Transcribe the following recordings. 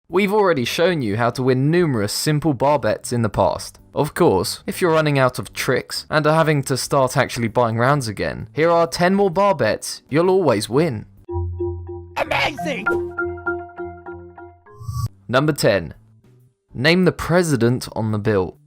We've already shown you how to win numerous simple bar bets in the past. Of course, if you're running out of tricks and are having to start actually buying rounds again, here are 10 more bar bets you'll always win. Amazing! Number 10. Name the president on the bill.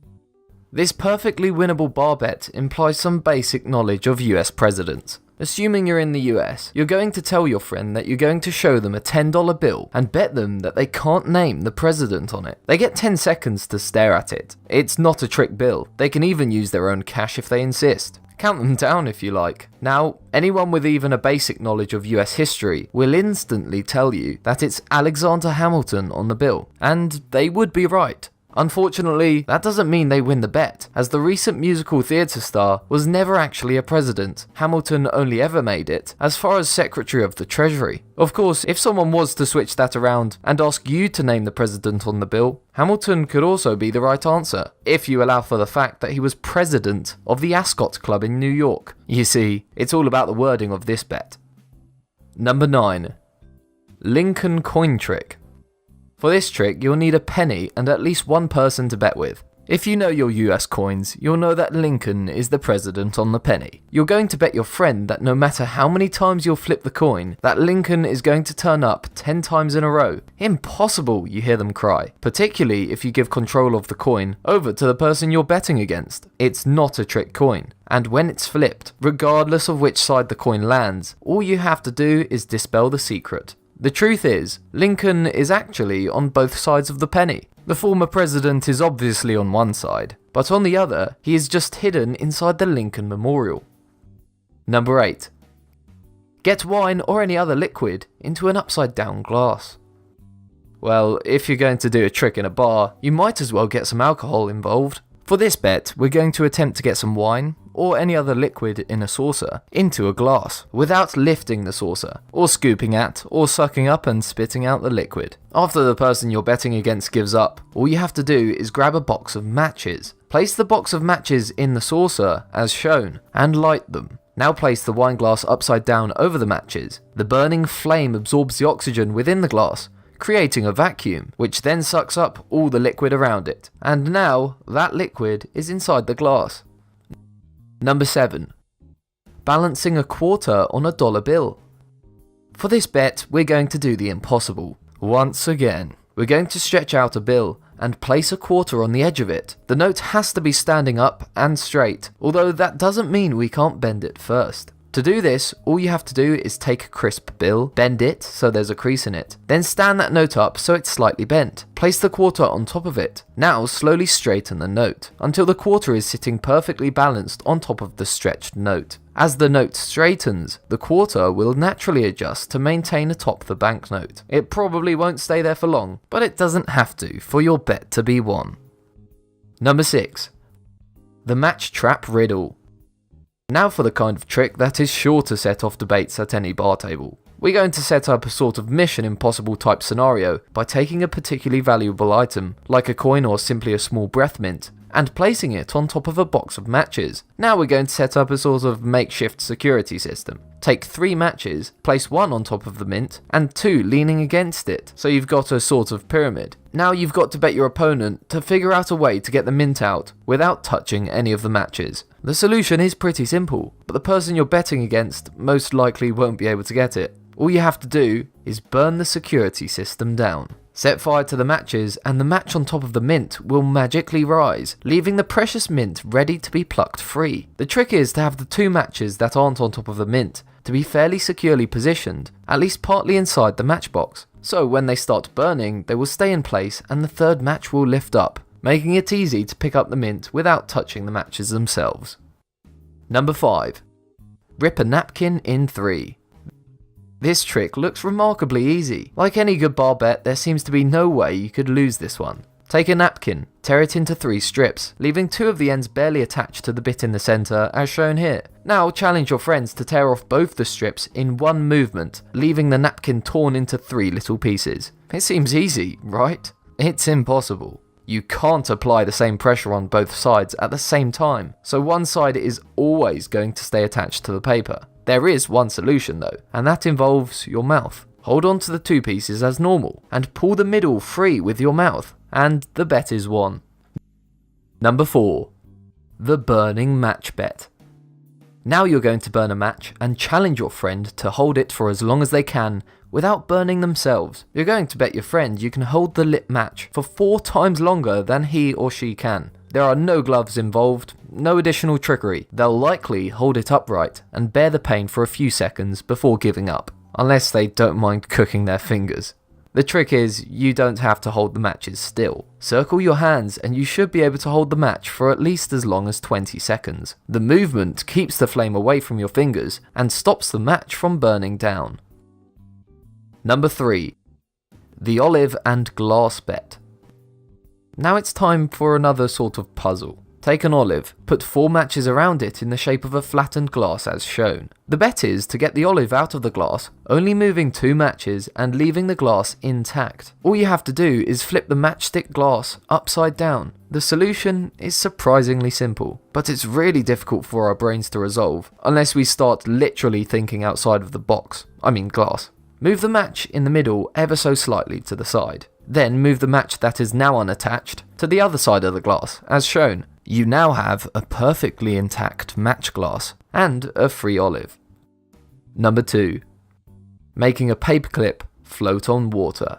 This perfectly winnable bar bet implies some basic knowledge of US presidents. Assuming you're in the US, you're going to tell your friend that you're going to show them a $10 bill and bet them that they can't name the president on it. They get 10 seconds to stare at it. It's not a trick bill. They can even use their own cash if they insist. Count them down if you like. Now, anyone with even a basic knowledge of US history will instantly tell you that it's Alexander Hamilton on the bill, and they would be right. Unfortunately, that doesn't mean they win the bet, as the recent musical theatre star was never actually a president. Hamilton only ever made it as far as Secretary of the Treasury. Of course, if someone was to switch that around and ask you to name the president on the bill, Hamilton could also be the right answer, if you allow for the fact that he was president of the Ascot Club in New York. You see, it's all about the wording of this bet. Number 9. Lincoln coin trick. For this trick, you'll need a penny and at least one person to bet with. If you know your US coins, you'll know that Lincoln is the president on the penny. You're going to bet your friend that no matter how many times you'll flip the coin, that Lincoln is going to turn up 10 times in a row. Impossible, you hear them cry, particularly if you give control of the coin over to the person you're betting against. It's not a trick coin, and when it's flipped, regardless of which side the coin lands, all you have to do is dispel the secret. The truth is, Lincoln is actually on both sides of the penny. The former president is obviously on one side, but on the other, he is just hidden inside the Lincoln Memorial. Number 8. Get wine or any other liquid into an upside down glass. Well, if you're going to do a trick in a bar, you might as well get some alcohol involved. For this bet, we're going to attempt to get some wine, or any other liquid in a saucer, into a glass, without lifting the saucer, or scooping at, or sucking up and spitting out the liquid. After the person you're betting against gives up, all you have to do is grab a box of matches. Place the box of matches in the saucer, as shown, and light them. Now place the wine glass upside down over the matches. The burning flame absorbs the oxygen within the glass, creating a vacuum, which then sucks up all the liquid around it. And now, that liquid is inside the glass. Number 7. Balancing a quarter on a dollar bill. For this bet, we're going to do the impossible. Once again, we're going to stretch out a bill and place a quarter on the edge of it. The note has to be standing up and straight, although that doesn't mean we can't bend it first. To do this, all you have to do is take a crisp bill, bend it so there's a crease in it, then stand that note up so it's slightly bent. Place the quarter on top of it. Now slowly straighten the note, until the quarter is sitting perfectly balanced on top of the stretched note. As the note straightens, the quarter will naturally adjust to maintain atop the banknote. It probably won't stay there for long, but it doesn't have to for your bet to be won. Number 6. The match trap riddle. Now for the kind of trick that is sure to set off debates at any bar table. We're going to set up a sort of Mission Impossible type scenario by taking a particularly valuable item, like a coin or simply a small breath mint, and placing it on top of a box of matches. Now we're going to set up a sort of makeshift security system. Take 3 matches, place 1 on top of the mint, and 2 leaning against it, so you've got a sort of pyramid. Now you've got to bet your opponent to figure out a way to get the mint out without touching any of the matches. The solution is pretty simple, but the person you're betting against most likely won't be able to get it. All you have to do is burn the security system down. Set fire to the matches and the match on top of the mint will magically rise, leaving the precious mint ready to be plucked free. The trick is to have the 2 matches that aren't on top of the mint to be fairly securely positioned, at least partly inside the matchbox. So when they start burning, they will stay in place and the 3rd match will lift up, making it easy to pick up the mint without touching the matches themselves. Number 5. Rip a napkin in 3. This trick looks remarkably easy. Like any good bar bet, there seems to be no way you could lose this one. Take a napkin, tear it into 3 strips, leaving 2 of the ends barely attached to the bit in the centre, as shown here. Now challenge your friends to tear off both the strips in one movement, leaving the napkin torn into 3 little pieces. It seems easy, right? It's impossible. You can't apply the same pressure on both sides at the same time, so one side is always going to stay attached to the paper. There is one solution though, and that involves your mouth. hold on to the two pieces as normal, and pull the middle free with your mouth, and the bet is won. Number 4. The burning match bet. Now you're going to burn a match and challenge your friend to hold it for as long as they can without burning themselves. You're going to bet your friend you can hold the lit match for 4 times longer than he or she can. There are no gloves involved, no additional trickery. They'll likely hold it upright and bear the pain for a few seconds before giving up, unless they don't mind cooking their fingers. The trick is, you don't have to hold the matches still. Circle your hands and you should be able to hold the match for at least as long as 20 seconds. The movement keeps the flame away from your fingers and stops the match from burning down. Number 3. The olive and glass bet. Now it's time for another sort of puzzle. Take an olive, put 4 matches around it in the shape of a flattened glass as shown. The bet is to get the olive out of the glass, only moving 2 matches and leaving the glass intact. All you have to do is flip the matchstick glass upside down. The solution is surprisingly simple, but it's really difficult for our brains to resolve, unless we start literally thinking outside of the box, glass. Move the match in the middle ever so slightly to the side. Then move the match that is now unattached to the other side of the glass, as shown. You now have a perfectly intact match glass and a free olive. Number 2. Making a paperclip float on water.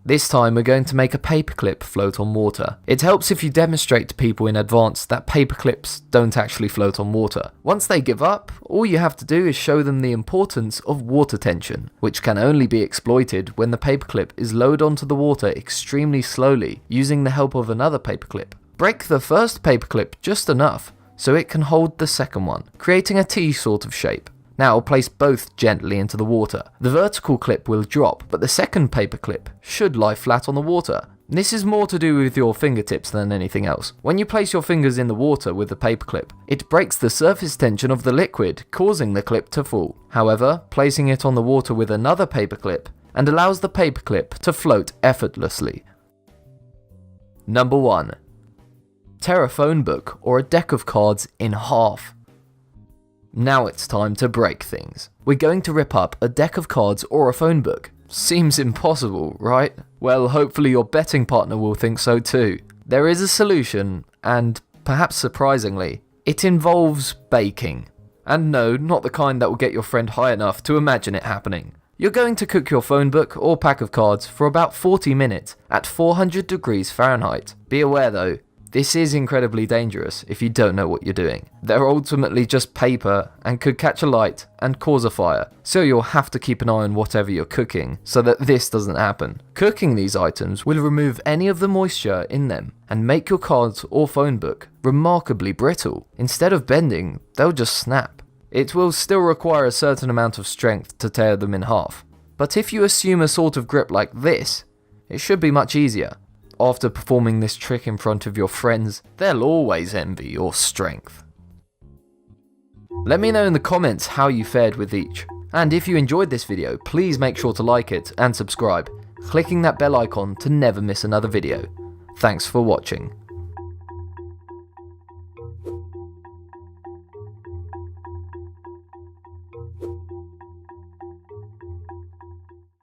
This time we're going to make a paperclip float on water. It helps if you demonstrate to people in advance that paperclips don't actually float on water. Once they give up, all you have to do is show them the importance of water tension, which can only be exploited when the paperclip is lowered onto the water extremely slowly using the help of another paperclip. Break the first paperclip just enough so it can hold the second one, creating a T sort of shape. Now place both gently into the water. The vertical clip will drop, but the second paperclip should lie flat on the water. This is more to do with your fingertips than anything else. When you place your fingers in the water with the paperclip, it breaks the surface tension of the liquid, causing the clip to fall. However, placing it on the water with another paperclip and allows the paperclip to float effortlessly. Number 1. Tear a phone book or a deck of cards in half. Now it's time to break things. We're going to rip up a deck of cards or a phone book. Seems impossible, right? Well, hopefully your betting partner will think so too. There is a solution, and perhaps surprisingly, it involves baking. And no, not the kind that will get your friend high enough to imagine it happening. You're going to cook your phone book or pack of cards for about 40 minutes at 400 degrees Fahrenheit. Be aware though, this is incredibly dangerous if you don't know what you're doing. They're ultimately just paper and could catch alight and cause a fire, so you'll have to keep an eye on whatever you're cooking so that this doesn't happen. Cooking these items will remove any of the moisture in them and make your cards or phone book remarkably brittle. Instead of bending, they'll just snap. It will still require a certain amount of strength to tear them in half, but if you assume a sort of grip like this, it should be much easier. After performing this trick in front of your friends, they'll always envy your strength. Let me know in the comments how you fared with each, and if you enjoyed this video, please make sure to like it and subscribe, clicking that bell icon to never miss another video. Thanks for watching.